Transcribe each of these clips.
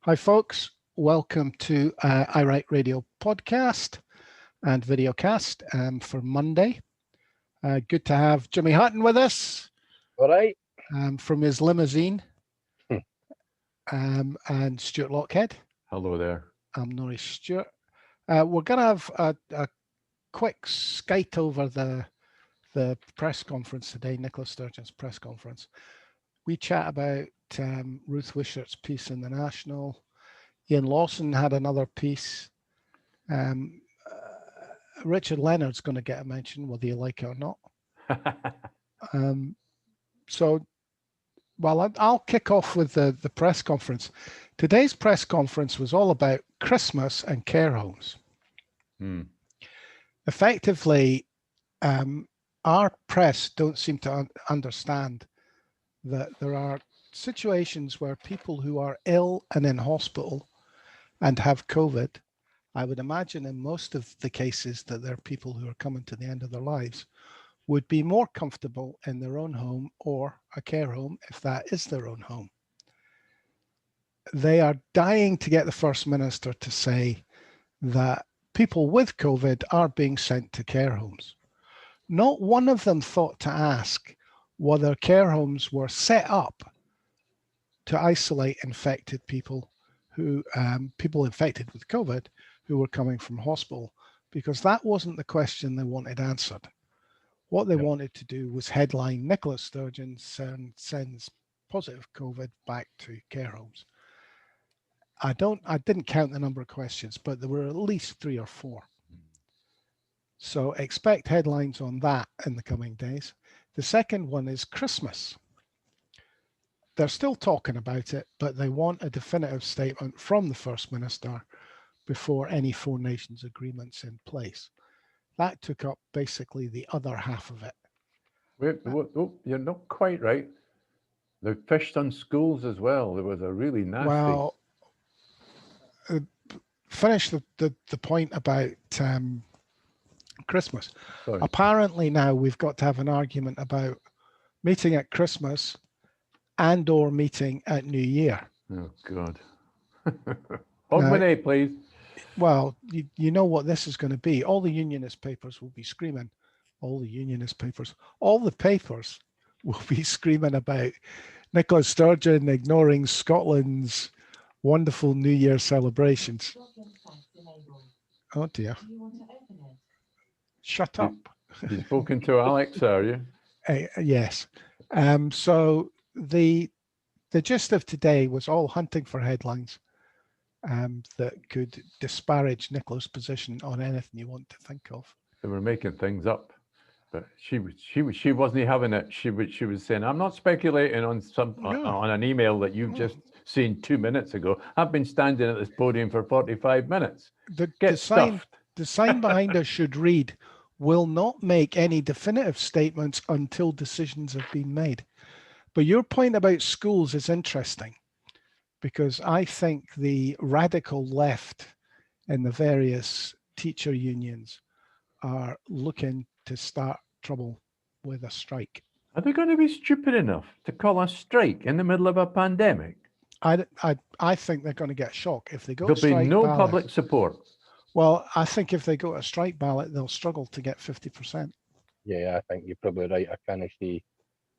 Hi, folks. Welcome to I Write Radio podcast and videocast for Monday. Good to have Jimmy Hutton with us. All right. From his limousine. And Stuart Lockhead. Hello there. I'm Norris Stewart. We're going to have a quick skate over the press conference today, Nicola Sturgeon's press conference. We chat about Ruth Wishart's piece in the National. Ian Lawson had another piece. Richard Leonard's going to get a mention, whether you like it or not. I'll kick off with the press conference. Today's press conference was all about Christmas and care homes. Effectively, our press don't seem to understand that there are situations where people who are ill and in hospital and have COVID, I would imagine in most of the cases that there are people who are coming to the end of their lives, would be more comfortable in their own home or a care home if that is their own home. They are dying to get the First Minister to say that people with COVID are being sent to care homes. Not one of them thought to ask whether care homes were set up to isolate infected people who people infected with COVID who were coming from hospital, because that wasn't the question they wanted answered. What they wanted to do was headline Nicola Sturgeon sends positive COVID back to care homes. I didn't count the number of questions, but there were at least 3 or 4. So expect headlines on that in the coming days. The second one is Christmas. They're still talking about it, but they want a definitive statement from the First Minister before any Four Nations agreements in place. That took up basically the other half of it. Wait, you're not quite right. They fished on schools as well. There was a really nasty. Well, finish the point about Christmas. Sorry. Apparently now we've got to have an argument about meeting at Christmas and or meeting at New Year. Oh, God. Hogmanay, please. Well, you know what this is going to be. All the Unionist papers will be screaming. All the papers will be screaming about Nicola Sturgeon ignoring Scotland's wonderful New Year celebrations. Oh dear. Shut up. You've spoken to Alex, are you? Yes. So the gist of today was all hunting for headlines that could disparage Nicola's position on anything you want to think of. They were making things up, but she wasn't having it. She was saying, "I'm not speculating on on an email that you've just seen 2 minutes ago. I've been standing at this podium for 45 minutes. The sign behind us should read, "Will not make any definitive statements until decisions have been made." But your point about schools is interesting, because I think the radical left in the various teacher unions are looking to start trouble with a strike. Are they going to be stupid enough to call a strike in the middle of a pandemic? I think they're going to get a shock if they go to strike. There'll be no ballot. public support. Well, I think if they go to a strike ballot, they'll struggle to get 50%. Yeah, I think you're probably right. I can't see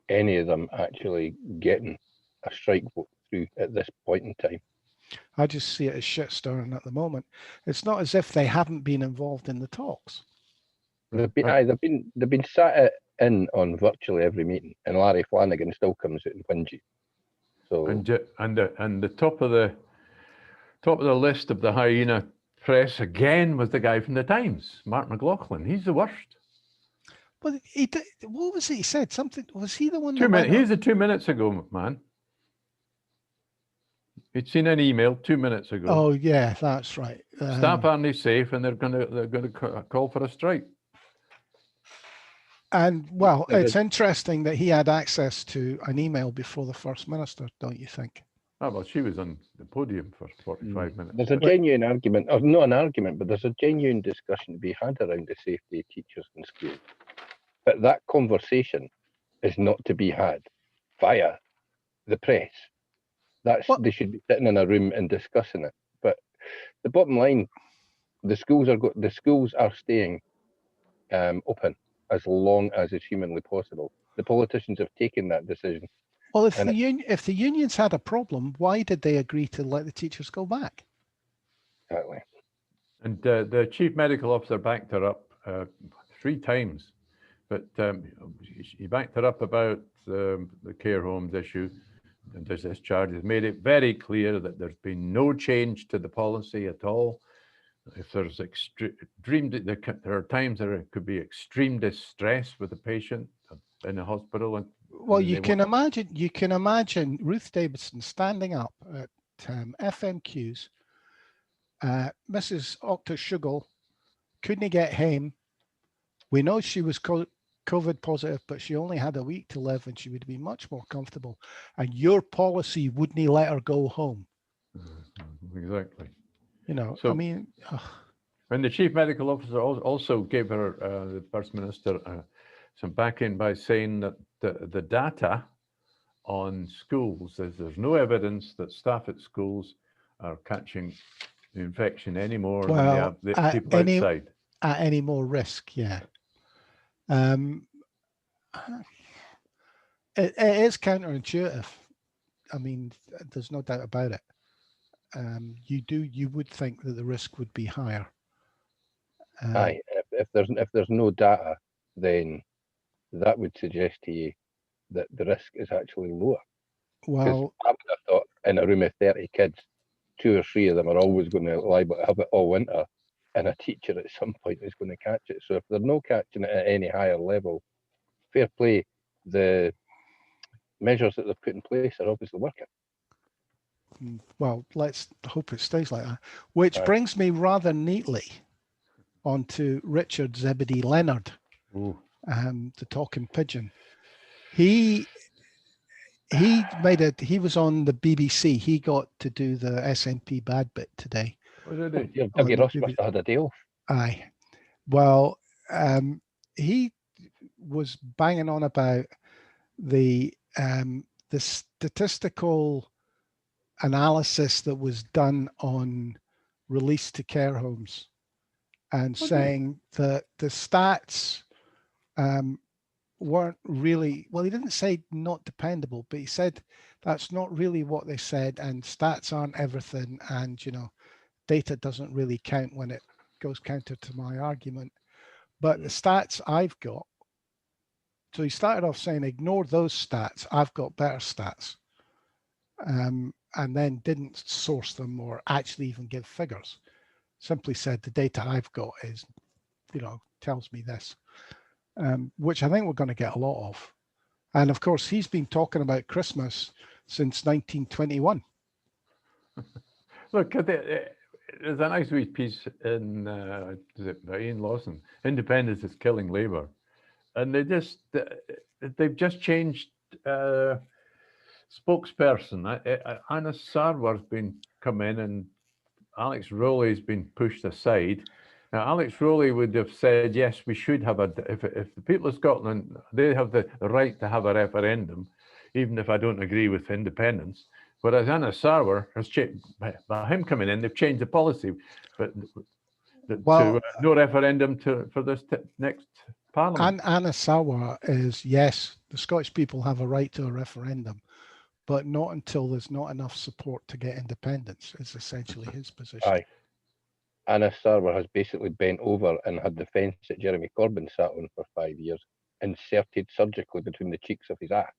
any of them actually getting a strike vote through at this point in time. I just see it as shit stirring at the moment. It's not as if they haven't been involved in the talks. They've been sat in on virtually every meeting, and Larry Flanagan still comes out and whinges. So and the top of the list of the hyena press again was the guy from the Times, Mark McLaughlin. He's the worst. But what was it he said? Something, was he the one? He's the 2 minutes ago, man. He'd seen an email 2 minutes ago. Oh yeah, that's right. Staff aren't safe, and they're going to call for a strike. And well, it's interesting that he had access to an email before the First Minister, don't you think? Oh, well, she was on the podium for 45 minutes. There's a genuine argument, or not an argument, but there's a genuine discussion to be had around the safety of teachers in schools. But that conversation is not to be had via the press. They should be sitting in a room and discussing it. But the bottom line, the schools are staying open as long as is humanly possible. The politicians have taken that decision. Well, if the unions had a problem, why did they agree to let the teachers go back? Exactly. And the chief medical officer backed her up 3 times, but he backed her up about the care homes issue and discharge. Has made it very clear that there's been no change to the policy at all. If there's there are times there could be extreme distress with the patient in the hospital. And well, you can imagine Ruth Davidson standing up at FMQs. Mrs. Octa-Shugal couldn't get home. We know she was COVID positive, but she only had a week to live and she would be much more comfortable. And your policy wouldn't let her go home. Exactly. You know, so, I mean. And the chief medical officer also gave her, the First Minister, some backing by saying that the data on schools, there's no evidence that staff at schools are catching the infection any more than they have the people outside. At any more risk, yeah. It is counterintuitive. I mean, there's no doubt about it. You would think that the risk would be higher. Aye, if there's no data, then that would suggest to you that the risk is actually lower. Well, I would have thought in a room of 30 kids, 2 or 3 of them are always going to liable to have it all winter, and a teacher at some point is going to catch it. So if they're not catching it at any higher level, fair play. The measures that they've put in place are obviously working. Well, let's hope it stays like that. Which brings me rather neatly onto Richard Zebedee Leonard, the talking pigeon. He was on the BBC. He got to do the SNP bad bit today. Oh, did he? Dougie Ross must have had a deal. Aye. Well, he was banging on about the statistical analysis that was done on release to care homes, and saying that the stats weren't really, well, he didn't say not dependable, but he said that's not really what they said, and stats aren't everything, and data doesn't really count when it goes counter to my argument. But the stats I've got, so he started off saying, ignore those stats, I've got better stats, and then didn't source them or actually even give figures. Simply said the data I've got is, tells me this, which I think we're going to get a lot of. And of course, he's been talking about Christmas since 1921. Look, there's a nice wee piece in by Ian Lawson, Independence is Killing Labour. And they've just changed spokesperson. Anna Sarwar's been come in and Alex Rowley's been pushed aside. Now, Alex Rowley would have said, yes, we should have if the people of Scotland, they have the right to have a referendum, even if I don't agree with independence. Whereas Anna Sarwar has changed, by him coming in, they've changed the policy, but to no referendum for this next parliament. Anna Sarwar is, yes, the Scottish people have a right to a referendum, but not until there's not enough support to get independence, is essentially his position. Aye. Anna Sarwar has basically bent over and had the fence that Jeremy Corbyn sat on for 5 years inserted surgically between the cheeks of his ass.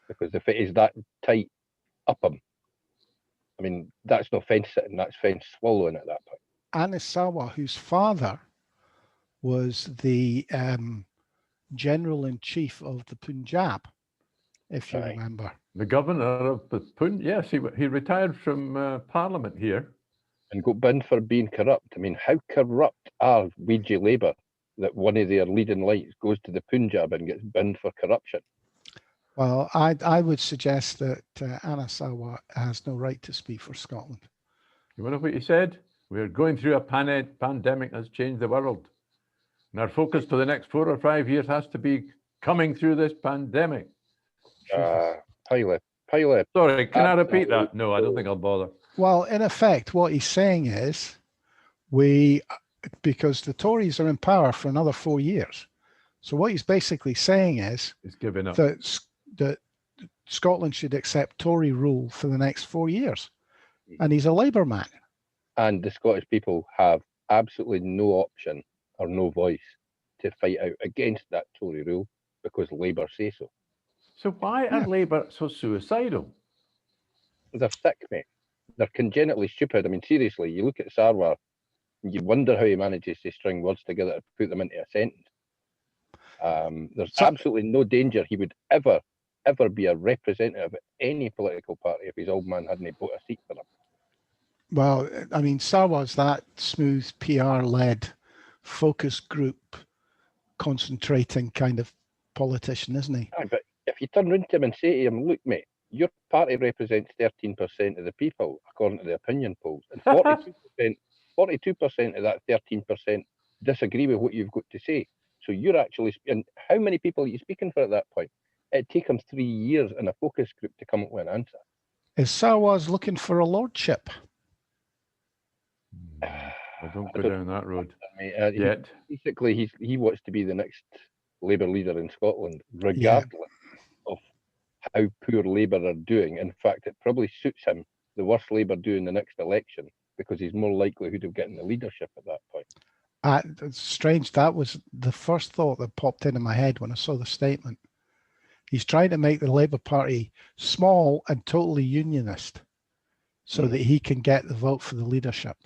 Because if it is that tight up him, I mean, that's not fence sitting, that's fence swallowing at that point. Anna Sarwar, whose father was the general-in-chief of the Punjab, if you remember. The governor of the Punjab, yes, he retired from Parliament here. And got binned for being corrupt. I mean, how corrupt are Ouija Labour that one of their leading lights goes to the Punjab and gets binned for corruption? Well, I would suggest that Anna Sarwar has no right to speak for Scotland. You know what he said? We're going through a pandemic that's changed the world. And our focus for the next 4 or 5 years has to be coming through this pandemic. Highly. pile of Sorry, can I repeat absolute that? No, I don't think I'll bother. Well, in effect, what he's saying is because the Tories are in power for another 4 years. So what he's basically saying is It's giving up. that Scotland should accept Tory rule for the next 4 years. And he's a Labour man. And the Scottish people have absolutely no option or no voice to fight out against that Tory rule because Labour say so. So why are Labour so suicidal? They're sick, mate. They're congenitally stupid. I mean, seriously, you look at Sarwar, and you wonder how he manages to string words together to put them into a sentence. There's absolutely no danger he would ever be a representative of any political party if his old man hadn't bought a seat for them. Well, I mean, Sarwar's that smooth PR-led focus group concentrating kind of politician, isn't he? But if you turn round to him and say to him, look, mate, your party represents 13% of the people, according to the opinion polls, and 42% of that 13% disagree with what you've got to say. So you're actually, and how many people are you speaking for at that point? It'd take him 3 years in a focus group to come up with an answer. Is Sarwar's looking for a lordship? I don't go down that road yet. Basically, he wants to be the next Labour leader in Scotland, regardless of how poor Labour are doing. In fact, it probably suits him the worse Labour do in the next election because he's more likelihood of getting the leadership at that point. It's strange. That was the first thought that popped into my head when I saw the statement. He's trying to make the Labour Party small and totally unionist so that he can get the vote for the leadership.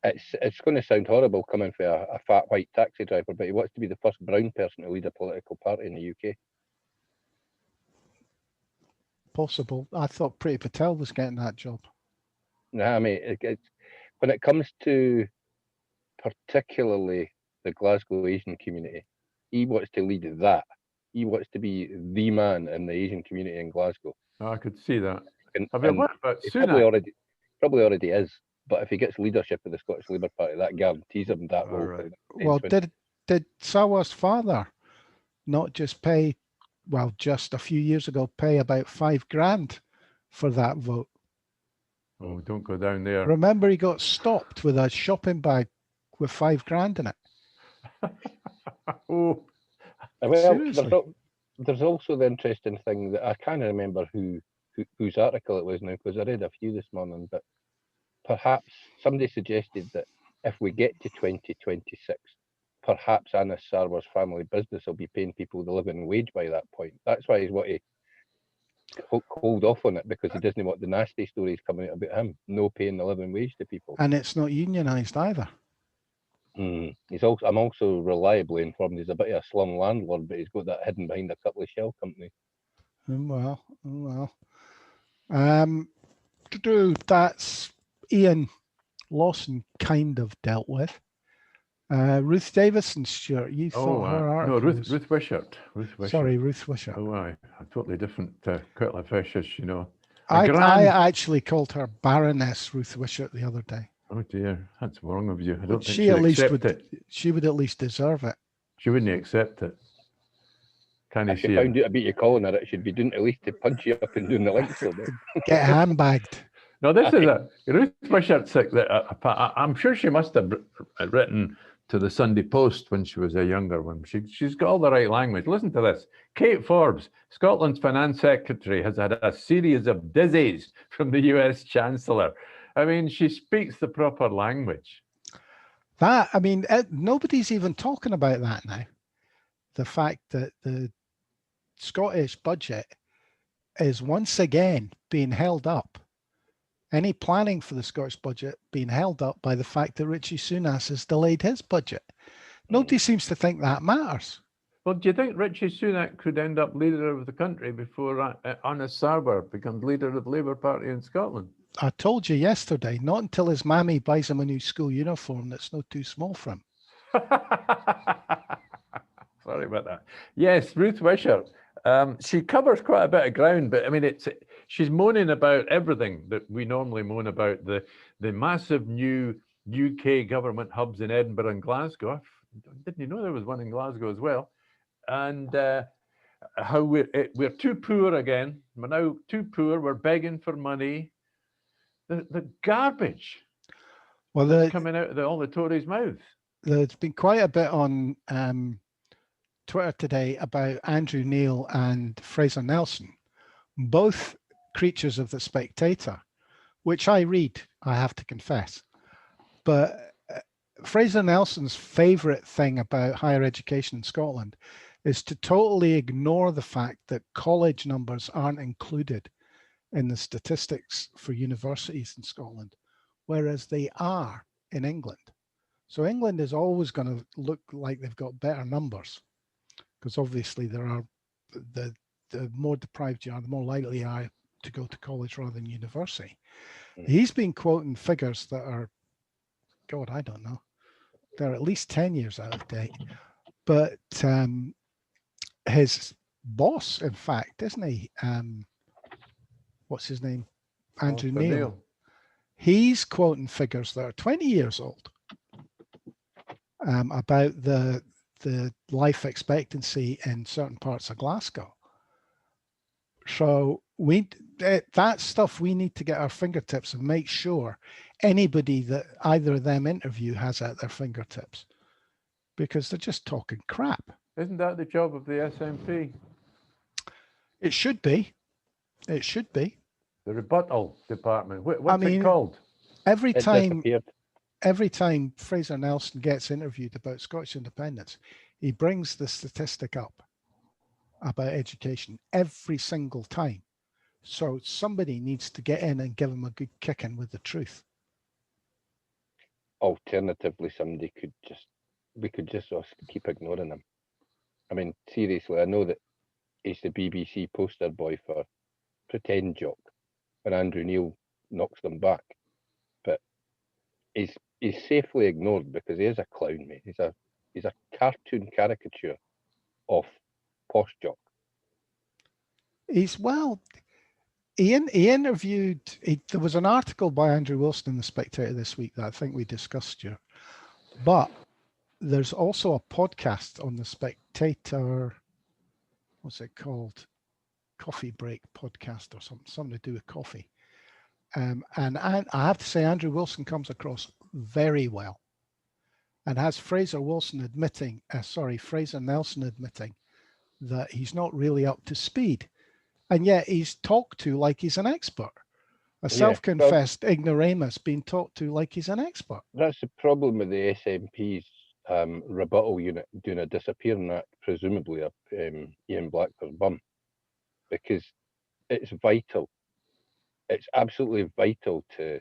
It's going to sound horrible coming from a fat white taxi driver, but he wants to be the first brown person to lead a political party in the UK. Possible. I thought Priti Patel was getting that job. Nah, mate, when it comes to particularly the Glasgow Asian community, he wants to lead that. He wants to be the man in the Asian community in Glasgow. I could see that. And what about he probably already is. But if he gets leadership of the Scottish Labour Party, that guarantees him that role. Right. Well, did Sarwar's father not just pay, well, just a few years ago, pay about $5,000 for that vote? Oh, don't go down there. Remember, he got stopped with a shopping bag with $5,000 in it. Oh, well, there's also the interesting thing that I can't remember whose article it was now because I read a few this morning, but perhaps somebody suggested that if we get to 2026, perhaps Anas Sarwar's family business will be paying people the living wage by that point. That's why he's wanting to hold off on it, because he doesn't want the nasty stories coming out about him, no paying the living wage to people. And it's not unionised either. I'm also reliably informed he's a bit of a slum landlord, but he's got that hidden behind a couple of shell companies. Well. That's Ian Lawson kind of dealt with. Ruth Davison, Stuart, you thought her article no, Ruth Wishart. Sorry, Ruth Wishart. Oh, aye, a totally different kettle of fish, as you know. I actually called her Baroness Ruth Wishart the other day. Oh dear, that's wrong of you. I don't think she at least accept it. She would at least deserve it. She wouldn't accept it. Can you see? If she found out about you calling her it, she'd be doing at least to punch you up and doing the links. Get handbagged. No, this is a Ruth Wishart sick. I'm sure she must have written to the Sunday Post when she was a younger one. She's got all the right language. Listen to this. Kate Forbes, Scotland's finance secretary, has had a series of dizzies from the US Chancellor. I mean, she speaks the proper language. Nobody's even talking about that now. The fact that the Scottish budget is once again being held up. Any planning for the Scottish budget being held up by the fact that Richie Sunak has delayed his budget. Nobody seems to think that matters. Well, do you think Richie Sunak could end up leader of the country before Anas Sarwar becomes leader of the Labour Party in Scotland? I told you yesterday, not until his mammy buys him a new school uniform that's not too small for him. Sorry about that. Yes, Ruth Wishart. She covers quite a bit of ground, but I mean, she's moaning about everything that we normally moan about, the massive new UK government hubs in Edinburgh and Glasgow. Didn't you know there was one in Glasgow as well? And how we're too poor again. We're now too poor. We're begging for money. The garbage that's coming out of all the Tories' mouths. There's been quite a bit on Twitter today about Andrew Neil and Fraser Nelson, both creatures of the Spectator, which I read, I have to confess. But Fraser Nelson's favourite thing about higher education in Scotland is to totally ignore the fact that college numbers aren't included in the statistics for universities in Scotland, whereas they are in England. So England is always going to look like they've got better numbers, because obviously there are the more deprived you are, the more likely you are to go to college rather than university. He's been quoting figures that are, God, I don't know, they're at least 10 years out of date. But his boss, in fact, isn't he? What's his name? Andrew Neil. He's quoting figures that are 20 years old about the life expectancy in certain parts of Glasgow. So that stuff we need to get our fingertips and make sure anybody that either of them interview has at their fingertips, because they're just talking crap. Isn't that the job of the SNP? It should be. It should be. The rebuttal department. What's it called? Every time Fraser Nelson gets interviewed about Scottish independence, he brings the statistic up about education every single time. So somebody needs to get in and give him a good kicking with the truth. Alternatively, we could just keep ignoring him. I mean, seriously, I know that he's the BBC poster boy for pretend jock when Andrew Neil knocks them back, but he's safely ignored because he is a clown, mate. He's a cartoon caricature of posh jock. He interviewed. There was an article by Andrew Wilson in the Spectator this week that I think we discussed here, but there's also a podcast on the Spectator. What's it called? Coffee Break podcast or something to do with coffee. And I have to say, Andrew Wilson comes across very well, and has Fraser Nelson admitting that he's not really up to speed, and yet he's talked to like he's an expert. A self-confessed ignoramus being talked to like he's an expert. That's the problem with the SNP's rebuttal unit doing a disappearing act, presumably up Ian Blackford's bum, because it's vital. It's absolutely vital to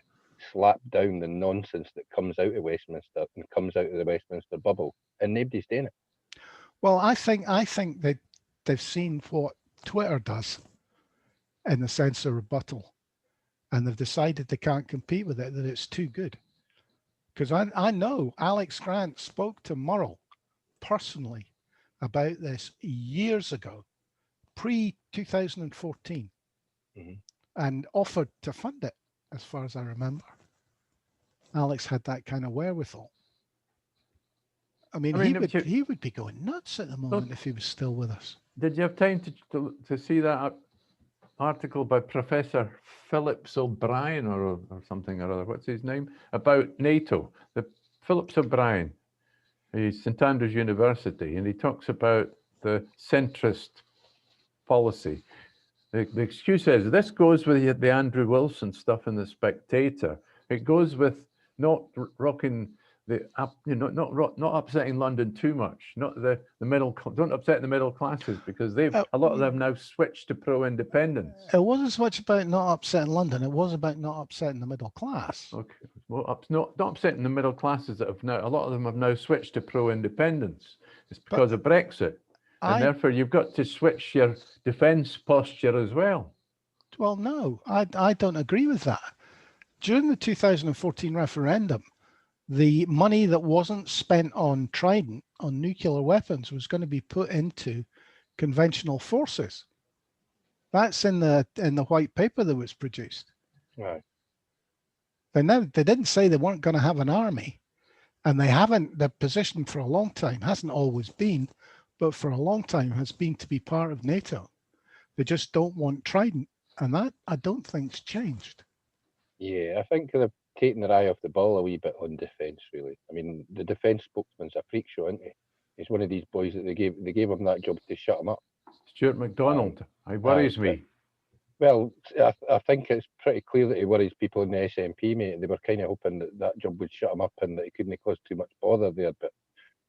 slap down the nonsense that comes out of Westminster and comes out of the Westminster bubble, and nobody's doing it. Well, I think that they've seen what Twitter does in the sense of rebuttal, and they've decided they can't compete with it, that it's too good. Because I know Alex Grant spoke to Murrell personally about this years ago, pre-2014, and offered to fund it, as far as I remember. Alex had that kind of wherewithal. I mean he would be going nuts at the moment if he was still with us. Did you have time to see that article by Professor Phillips O'Brien or something or other? What's his name? About NATO. The Phillips O'Brien. He's St Andrews University, and he talks about the centrist policy. The excuse is this goes with the Andrew Wilson stuff in the Spectator. It goes with not rocking not upsetting London too much. Not the middle. Don't upset the middle classes, because a lot of them now switched to pro-independence. It wasn't as much about not upsetting London. It was about not upsetting the middle class. Okay, well, not upsetting the middle classes that have now. A lot of them have now switched to pro-independence. It's because of Brexit. And therefore, you've got to switch your defence posture as well. Well, no, I don't agree with that. During the 2014 referendum, the money that wasn't spent on Trident, on nuclear weapons, was going to be put into conventional forces. That's in the white paper that was produced. Right. They didn't say they weren't going to have an army, and they haven't. Their position for a long time hasn't always been but for a long time has been to be part of NATO. They just don't want Trident, and that I don't think's changed. Yeah, I think they've taken their eye off the ball a wee bit on defence, really. I mean, the defence spokesman's a freak show, isn't he? He's one of these boys that they gave him that job to shut him up. Stuart McDonald, he worries me. Well, I think it's pretty clear that he worries people in the SNP, mate. They were kind of hoping that job would shut him up and that he couldn't cause too much bother there. But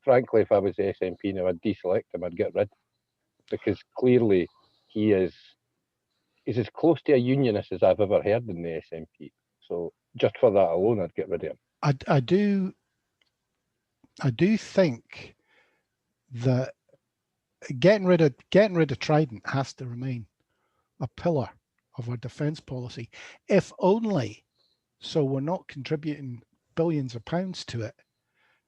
frankly, if I was the SNP now, I'd deselect him, I'd get rid. Because clearly he's as close to a unionist as I've ever heard in the SNP. So just for that alone, I'd get rid of him. I do think that getting rid of Trident has to remain a pillar of our defence policy, if only so we're not contributing billions of pounds to it,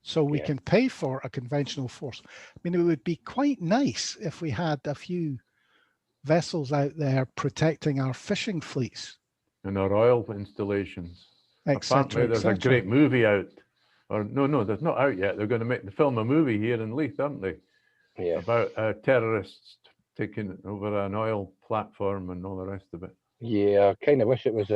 so we can pay for a conventional force. I mean, it would be quite nice if we had a few vessels out there protecting our fishing fleets and our oil installations. Apparently, there's a great movie out, or no, there's not out yet. They're going to film a movie here in Leith, aren't they? Yeah. About terrorists taking over an oil platform and all the rest of it. Yeah, I kind of wish it was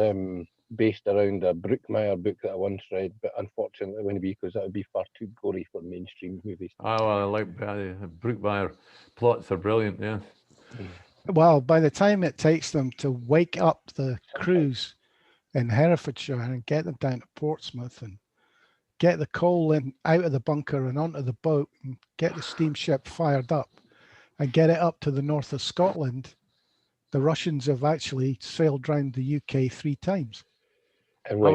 based around a Brookmeyer book that I once read, but unfortunately it wouldn't be, because that would be far too gory for mainstream movies. Oh, well, I like Brookmeyer plots are brilliant, yeah. Well, by the time it takes them to wake up the crews in Herefordshire and get them down to Portsmouth and get the coal in out of the bunker and onto the boat and get the steamship fired up and get it up to the north of Scotland, the Russians have actually sailed round the UK 3 times. And when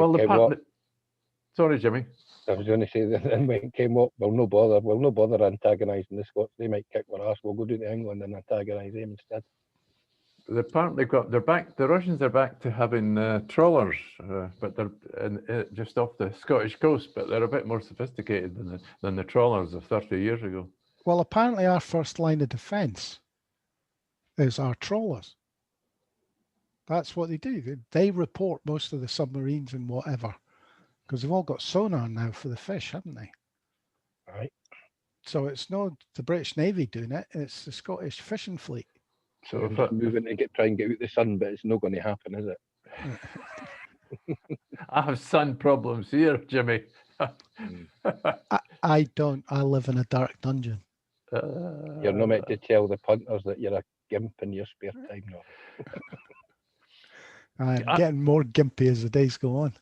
sorry, Jimmy. I was going to say that, and when it came up, we'll no bother antagonising the Scots. They might kick our ass. We'll go down to England and antagonise them instead. Apparently, they're back. The Russians are back to having trawlers, but they're just off the Scottish coast. But they're a bit more sophisticated than the trawlers of 30 years ago. Well, apparently, our first line of defence is our trawlers. That's what they do. They report most of the submarines and whatever, because they've all got sonar now for the fish, haven't they? Right. So it's not the British Navy doing it; it's the Scottish fishing fleet. So if I'm moving to try and get out the sun, but it's not going to happen, is it? I have sun problems here, Jimmy. I don't. I live in a dark dungeon. You're not meant to tell the punters that you're a gimp in your spare time, no. I'm getting more gimpy as the days go on.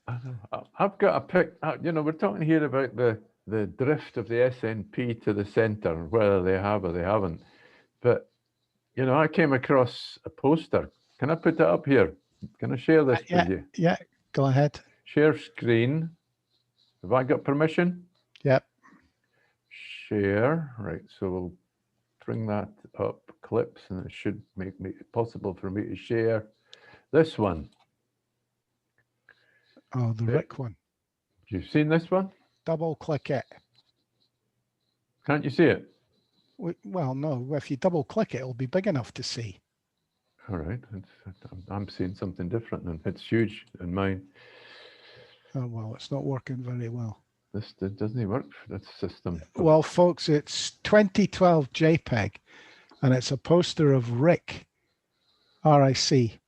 I've got a pick. We're talking here about the drift of the SNP to the centre, whether they have or they haven't. But I came across a poster. Can I put that up here? Can I share this with you? Yeah, go ahead. Share screen. Have I got permission? Yep. Share. Right. So we'll bring that up. Clips, and it should make it possible for me to share this one. Oh, the Rick one. You've seen this one? Double click it. Can't you see it? Well, no. If you double click it, it'll be big enough to see. All right. I'm seeing something different, and it's huge in mine. Oh, well, it's not working very well. This doesn't work for that system. Well, folks, it's 2012 JPEG, and it's a poster of Rick, RIC,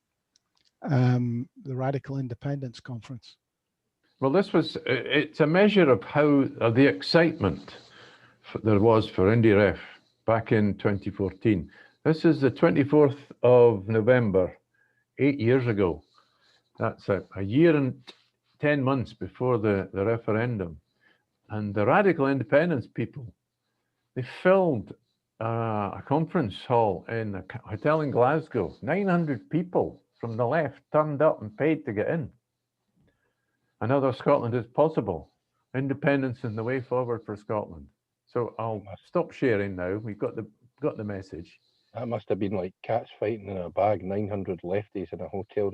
the Radical Independence Conference. Well, it's a measure of how the excitement there was for IndieRef back in 2014. This is the 24th of November, 8 years ago. That's a year and 10 months before the referendum. And the Radical Independence people, they filled a conference hall in a hotel in Glasgow. 900 people from the left turned up and paid to get in. Another Scotland is possible. Independence and the way forward for Scotland. So I'll stop sharing now. We've got the message. That must have been like cats fighting in a bag. 900 lefties in a hotel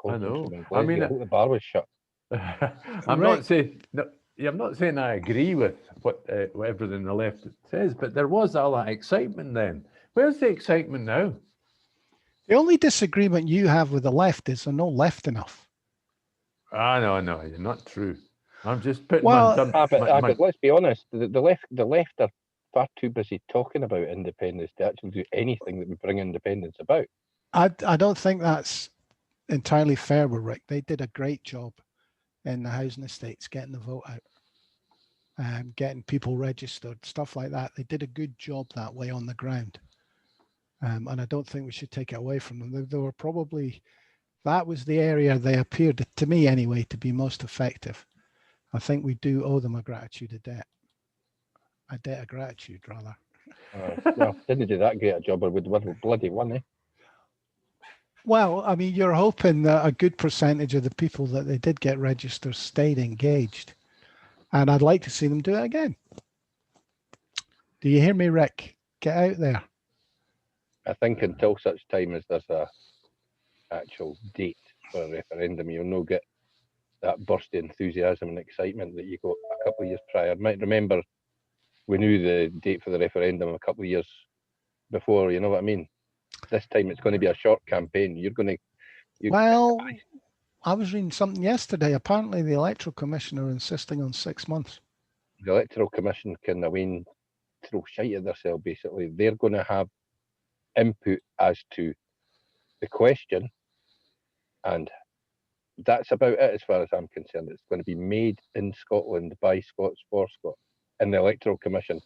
conference room in Glasgow. I mean, the bar was shut. I'm not saying I agree with what everything the left says, but there was all that excitement then. Where's the excitement now? The only disagreement you have with the left is they're not left enough. No, you're not true. I'm just putting but let's be honest. The left are far too busy talking about independence to actually do anything that would bring independence about. I don't think that's entirely fair with Rick. They did a great job in the housing estates, getting the vote out, getting people registered, stuff like that. They did a good job that way on the ground. And I don't think we should take it away from them. They were probably, that was the area they appeared, to me anyway, to be most effective. I think we do owe them a gratitude, a debt of gratitude, rather. Well, didn't do that great a job, or would have bloody won, eh? Well, I mean, you're hoping that a good percentage of the people that they did get registered stayed engaged. And I'd like to see them do it again. Do you hear me, Rick? Get out there. I think until such time as there's a actual date for a referendum, you'll not get that burst of enthusiasm and excitement that you got a couple of years prior. I might remember we knew the date for the referendum a couple of years before, you know what I mean? This time it's going to be a short campaign. Well, I was reading something yesterday. Apparently the Electoral Commission are insisting on 6 months. The Electoral Commission can throw shite at themselves, basically. They're going to have input as to the question, and that's about it as far as I'm concerned. It's going to be made in Scotland by Scots for Scots, and the Electoral Commission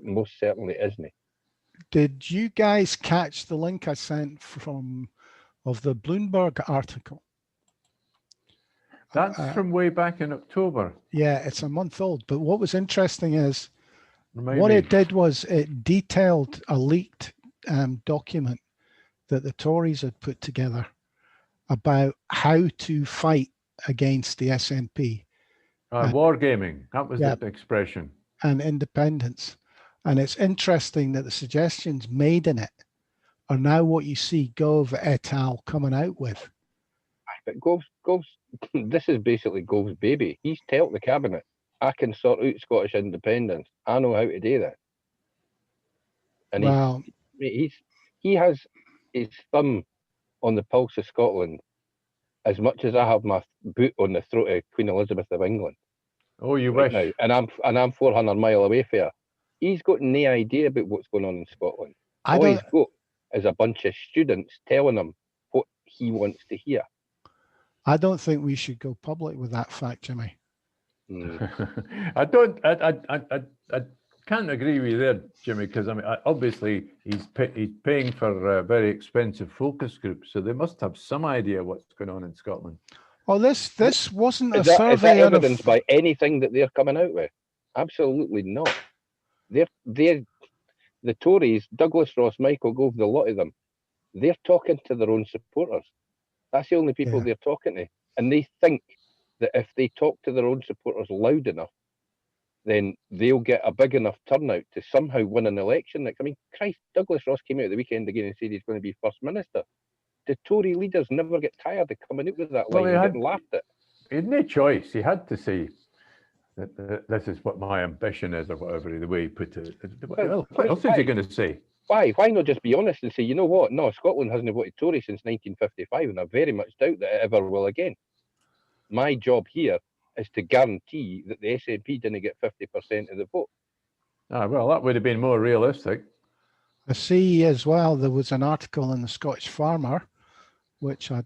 most certainly isn't. Did you guys catch the link I sent of the Bloomberg article? That's from way back in October. Yeah, it's a month old. But what was interesting is it did was it detailed a leaked document that the Tories had put together about how to fight against the SNP. Wargaming, that was the expression. And independence. And it's interesting that the suggestions made in it are now what you see Gove et al. Coming out with. But Gove's this is basically Gove's baby. He's told the cabinet, I can sort out Scottish independence. I know how to do that. And he has his thumb on the pulse of Scotland as much as I have my boot on the throat of Queen Elizabeth of England. Oh, you wish. Now. And I'm 400 miles away from her. He's got no idea about what's going on in Scotland. All he's got is a bunch of students telling him what he wants to hear. I don't think we should go public with that fact, Jimmy. I can't agree with you there, Jimmy, because I mean, obviously he's paying for very expensive focus groups, so they must have some idea what's going on in Scotland. Oh, this wasn't a survey. Is that evidenced by anything that they're coming out with? Absolutely not. They're the Tories, Douglas Ross, Michael Gove, the lot of them. They're talking to their own supporters. That's the only people they're talking to, and they think that if they talk to their own supporters loud enough, then they'll get a big enough turnout to somehow win an election. I mean, Christ, Douglas Ross came out the weekend again and said he's going to be First Minister. The Tory leaders never get tired of coming out with that line and getting laughed at. He had no choice. He had to say that this is what my ambition is, or whatever the way he put it. Well, what else is he going to say? Why not just be honest and say, you know what? No, Scotland hasn't voted Tory since 1955, and I very much doubt that it ever will again. My job here is to guarantee that the SNP didn't get 50% of the vote. Well, that would have been more realistic. I see as well, there was an article in the Scottish Farmer, which I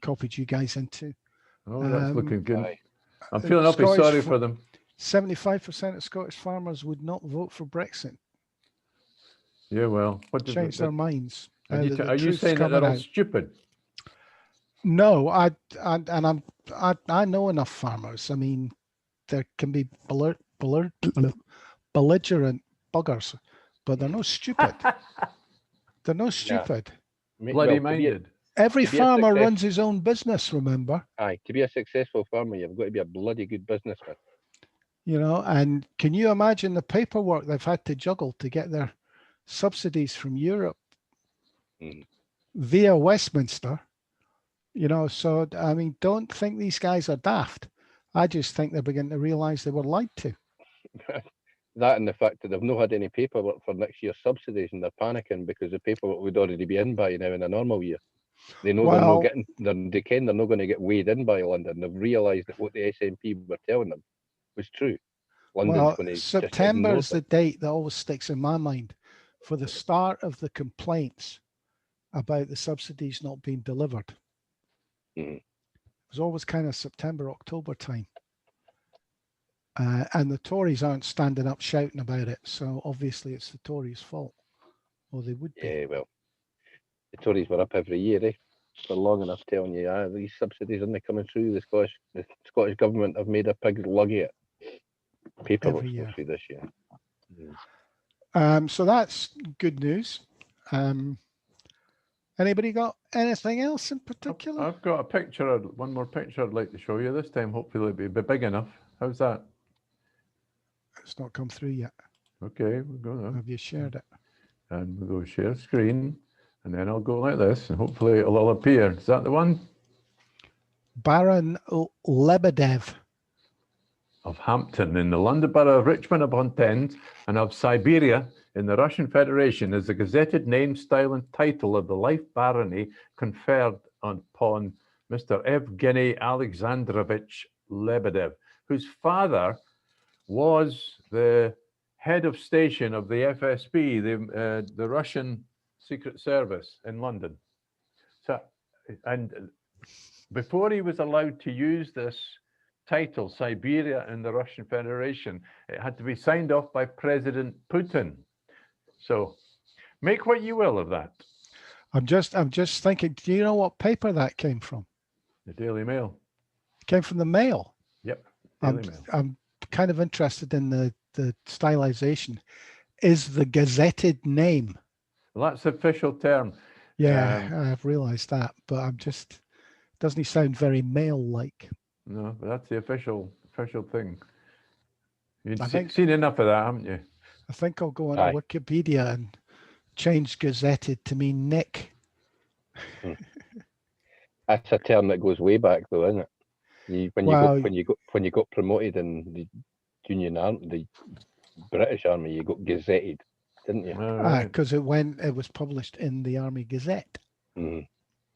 copied you guys into. Oh, that's looking good. I'm feeling awfully sorry for them. 75% of Scottish farmers would not vote for Brexit. Yeah, well, what does change their minds? Are you saying that they're all stupid? No, I know enough farmers. I mean, there can be belligerent buggers, but they're not stupid. They're not stupid. Bloody minded. Every farmer runs his own business, remember? Aye, to be a successful farmer, you've got to be a bloody good businessman. You know, and can you imagine the paperwork they've had to juggle to get their subsidies from Europe via Westminster? You know, so, I mean, don't think these guys are daft. I just think they're beginning to realise they were lied to. That and the fact that they've not had any paperwork for next year's subsidies, and they're panicking because the paperwork would already be in by now in a normal year. They know they're not getting, they ken they're not going to get weighed in by London. They've realised that what the SNP were telling them was true. London's Well, going to September is just the date that always sticks in my mind for the start of the complaints about the subsidies not being delivered. Mhm. It was always kind of September, October time. And the Tories aren't standing up shouting about it. So obviously it's the Tories' fault. Or they would be. Yeah, well, the Tories were up every year, for long enough telling you, these subsidies aren't coming through. The Scottish government have made a pig's lug of it. Paperwork's Every not year. through this year. So that's good news. Anybody got anything else in particular? I've got a picture, one more picture I'd like to show you. This time, hopefully it'll be big enough. How's that? It's not come through yet. Okay, we'll go now. Have you shared it? And we'll go share screen. And then I'll go like this, and hopefully it'll all appear. Is that the one? Baron Lebedev. Of Hampton in the London Borough of Richmond upon Thames, and of Siberia in the Russian Federation is the gazetted name, style, and title of the life barony conferred upon Mr. Evgeny Alexandrovich Lebedev, whose father was the head of station of the FSB, the Russian Secret Service in London. So, and before he was allowed to use this title, Siberia in the Russian Federation, it had to be signed off by President Putin. So make what you will of that. I'm just thinking, do you know what paper that came from? The Daily Mail. It came from the Mail. Yep, Daily Mail. I'm kind of interested in the stylization. Is the gazetted name? Well, that's the official term. Yeah, I've realized that, but I'm just, doesn't he sound very Mail-like? No, but that's the official thing. You've I think- seen enough of that, haven't you? I think I'll go on Aye. Wikipedia and change gazetted to mean Nick. That's a term that goes way back, though, isn't it? When you got promoted in the Union Army, the British Army, you got gazetted, didn't you? All right. Because it was published in the Army Gazette. Mhm.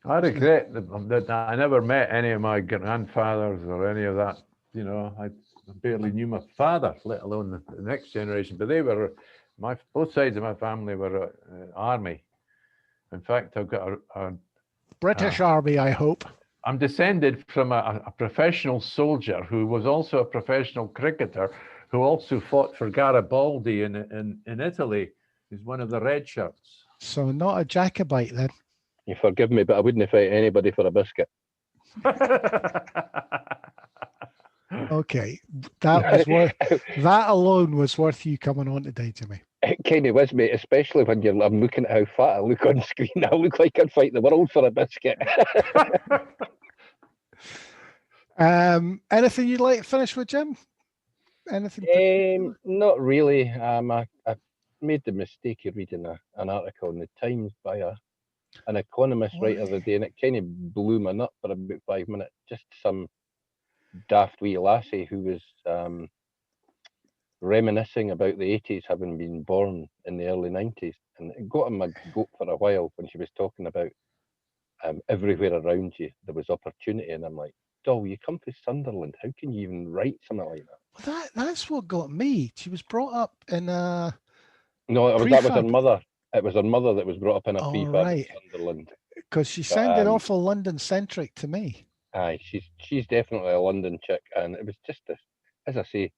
I regret that I never met any of my grandfathers or any of that. You know, I barely knew my father, let alone the next generation. But they were, both sides of my family were army. In fact, I've got a British Army, I hope. I'm descended from a professional soldier who was also a professional cricketer, who also fought for Garibaldi in Italy. He's one of the red shirts. So not a Jacobite then. You forgive me, but I wouldn't fight anybody for a biscuit. Okay, that alone was worth you coming on today, Jimmy. It kind of was, mate, especially when I'm looking at how fat I look on screen. I look like I'd fight the world for a biscuit. Anything you'd like to finish with, Jim? Anything? Not really. I made the mistake of reading an article in the Times by an economist right the other day, and it kind of blew my nut for about 5 minutes. Just some daft wee lassie who was reminiscing about the 80s, having been born in the early 90s, and it got on my goat for a while when she was talking about everywhere around you there was opportunity, and I'm like, doll, you come from Sunderland, how can you even write something like that? Well, that's what got me. She was brought up in a No, that was her mother. It was her mother that was brought up in a prefab in Sunderland. Because she sounded awful London centric to me. Aye, she's definitely a London chick, and it was just this, as I say,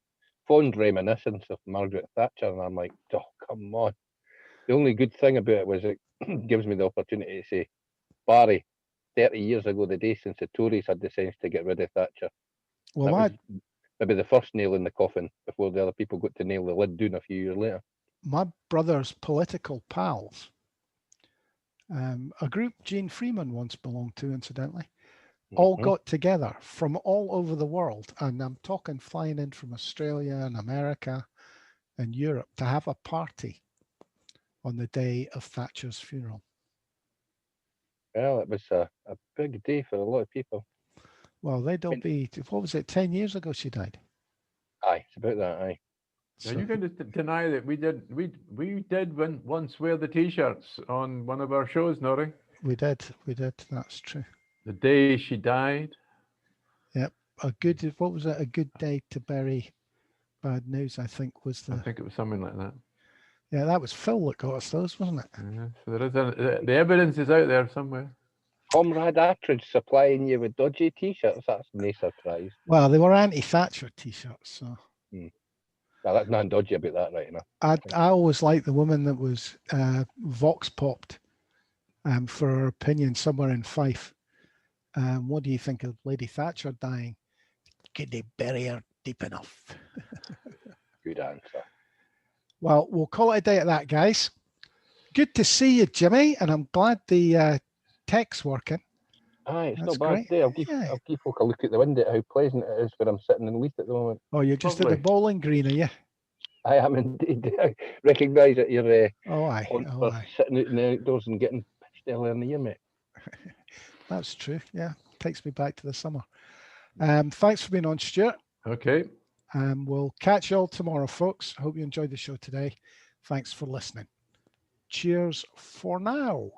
fond reminiscence of Margaret Thatcher, and I'm like, oh, come on. The only good thing about it was it gives me the opportunity to say, Barry, 30 years ago, the day since the Tories had the sense to get rid of Thatcher. Well, that was maybe the first nail in the coffin before the other people got to nail the lid down a few years later. My brother's political pals, a group Gene Freeman once belonged to, incidentally, all got together from all over the world, and I'm talking flying in from Australia and America and Europe to have a party on the day of Thatcher's funeral. Well, it was a big day for a lot of people. Well, they don't be, what was it, 10 years ago she died? Aye, it's about that, aye. Are you going to deny that we did once wear the T-shirts on one of our shows, Norrie? We did, that's true. The day she died. Yep, what was it, a good day to bury bad news, I think, was I the. think it was something like that. Yeah, that was Phil that got us those, wasn't it? Yeah, so there is the evidence is out there somewhere. Comrade Attridge supplying you with dodgy T-shirts. That's no surprise. Well, they were anti-Thatcher T-shirts, so. Well, that's nothing dodgy about that, right enough. I always liked the woman that was vox popped for her opinion somewhere in Fife. What do you think of Lady Thatcher dying? Could they bury her deep enough? Good answer. Well, we'll call it a day at that, guys. Good to see you, Jimmy, and I'm glad the tech's working. Aye, it's That's not bad great. day. I'll give folk a look at the window at how pleasant it is where I'm sitting in Leith at the moment. Oh, you're just Lovely. at the bowling green, are you? I am indeed. I recognise that you're Oh, aye. on Oh, for aye. sitting out in the outdoors and getting pitched earlier in the year, mate. That's true. Yeah, takes me back to the summer. Thanks for being on, Stuart. Okay. We'll catch you all tomorrow, folks. Hope you enjoyed the show today. Thanks for listening. Cheers for now.